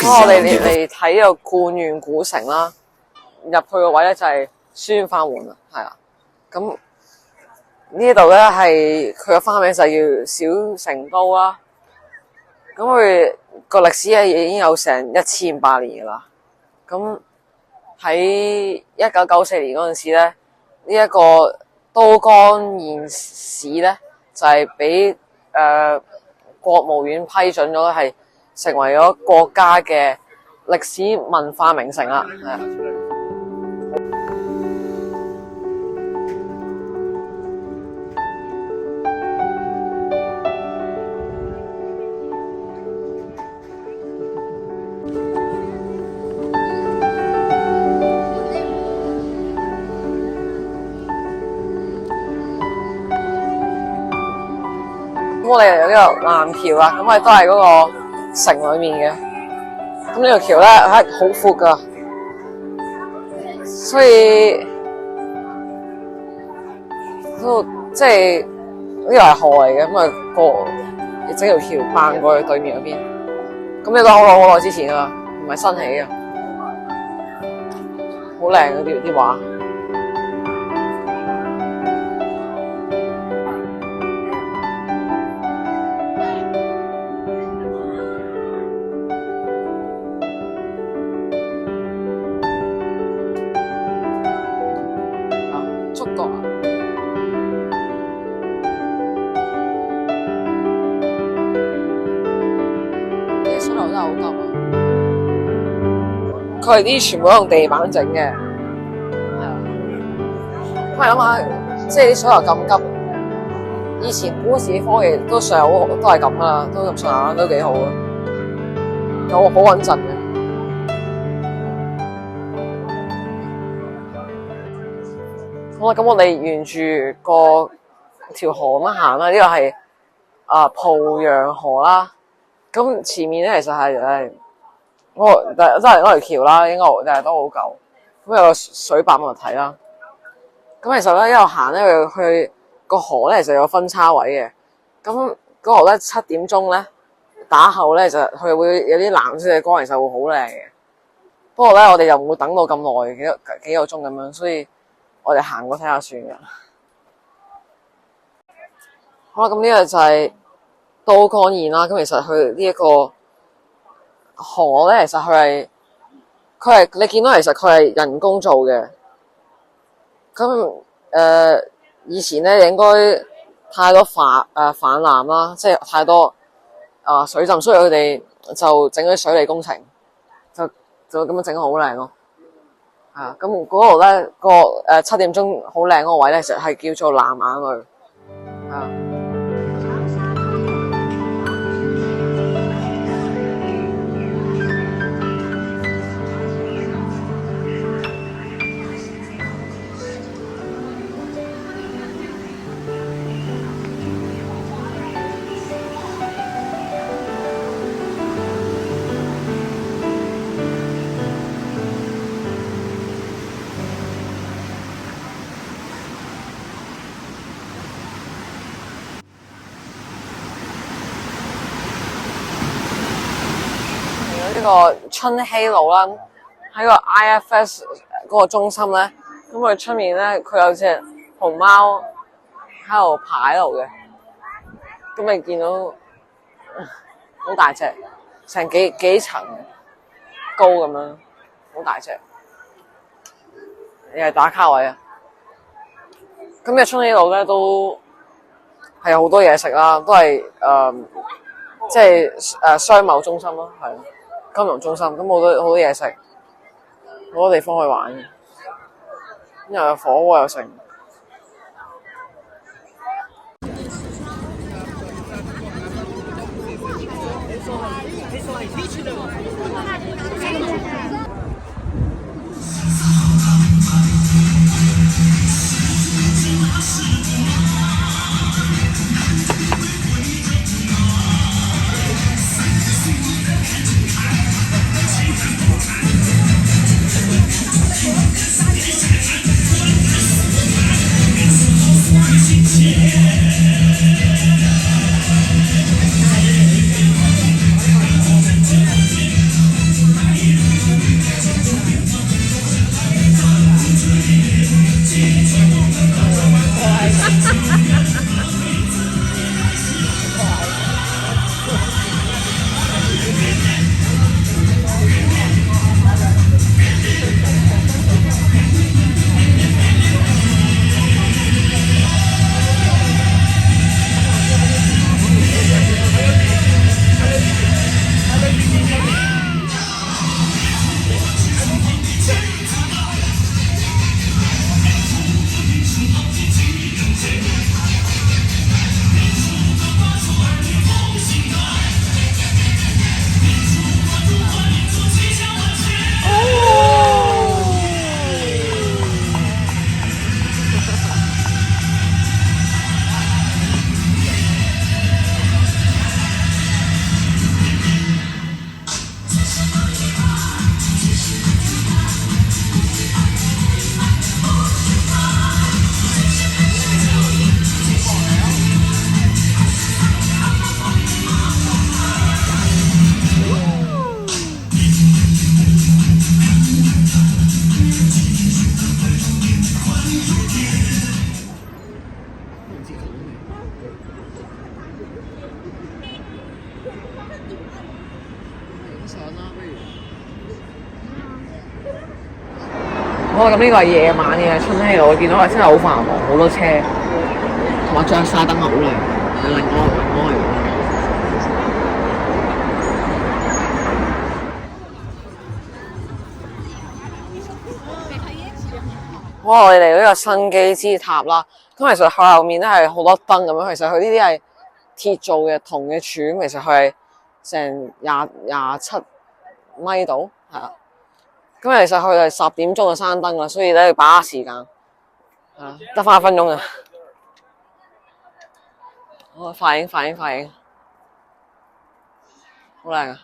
咁我哋嚟睇呢個冠縣古城啦，入去個位咧就係宣化門啦，係啦。咁呢度咧係佢個花名就係叫小成都啦。咁佢個歷史咧已經有成1500年噶啦。咁喺1994年嗰陣時咧，呢一個都江堰市咧就係俾國務院批准咗，係成為咗國家嘅歷史文化名城啦。係啊。咁我哋有呢個南橋啦，咁我哋都係嗰個城裏面嘅。咁呢條橋咧係好闊噶，所以都即係呢個係河嚟嘅，咁啊過整條橋扮過去對面嗰邊。咁呢個好耐之前噶啦，唔係新起嘅，好靚嗰啲畫。觸角啊！啲水流真係好急啊！佢係啲全部都用地板整嘅，係啊。咁你諗下，即係啲水流咁急，以前古時科技都上好，都係咁噶啦，都咁上下都幾好啊，好穩陣嘅。好啦，咁我哋沿住條河咁樣行啦，呢個係濮陽河啦。咁前面咧其實係真係嗰條橋啦，應該但係都好舊。咁有個水壩咁嚟睇啦。咁其實咧一路行咧去個河咧，其實有分叉位嘅。咁嗰河咧7點鐘咧打後咧就佢會有啲藍色嘅光，其實會好靚嘅。不過咧我哋又唔會等到咁耐，幾個鐘咁樣，所以我哋行過睇下算㗎。好啦，咁呢個就係都江堰啦。咁其實佢呢一個河咧，其實佢係你見到其實佢係人工做嘅。咁以前咧應該太多泛濫啦，即係太多水浸，所以佢哋就整咗水利工程，就咁樣整得好靚咯。咁嗰度咧7點鐘好靚嗰個位咧，其實係叫做藍眼淚。呢個春熙路啦，喺個 IFS 嗰個中心咧，咁佢出面咧佢有隻熊貓喺度爬喺度嘅，咁你見到好大隻，成幾層高咁樣，好大隻，又係打卡位啊！咁嘅春熙路咧都係有好多嘢食啦，都係即係商貿中心咯，係。金融中心，咁好多嘢食，好多地方去玩嘅，又有火鍋又食。相啦，不如。好，咁呢個係夜晚嘅春熙路，見到係真係好繁忙，好多車，同埋着晒燈好靚，另外哇！我哋嚟到呢個新基之塔啦，咁其實佢後面咧係好多燈咁樣，其實佢呢啲係鐵做嘅銅嘅柱，其實佢係成27米度，係啊。咁其實佢係10點鐘就閂燈啦，所以咧要把握時間，得翻1分鐘啊！好，快影，好靚啊！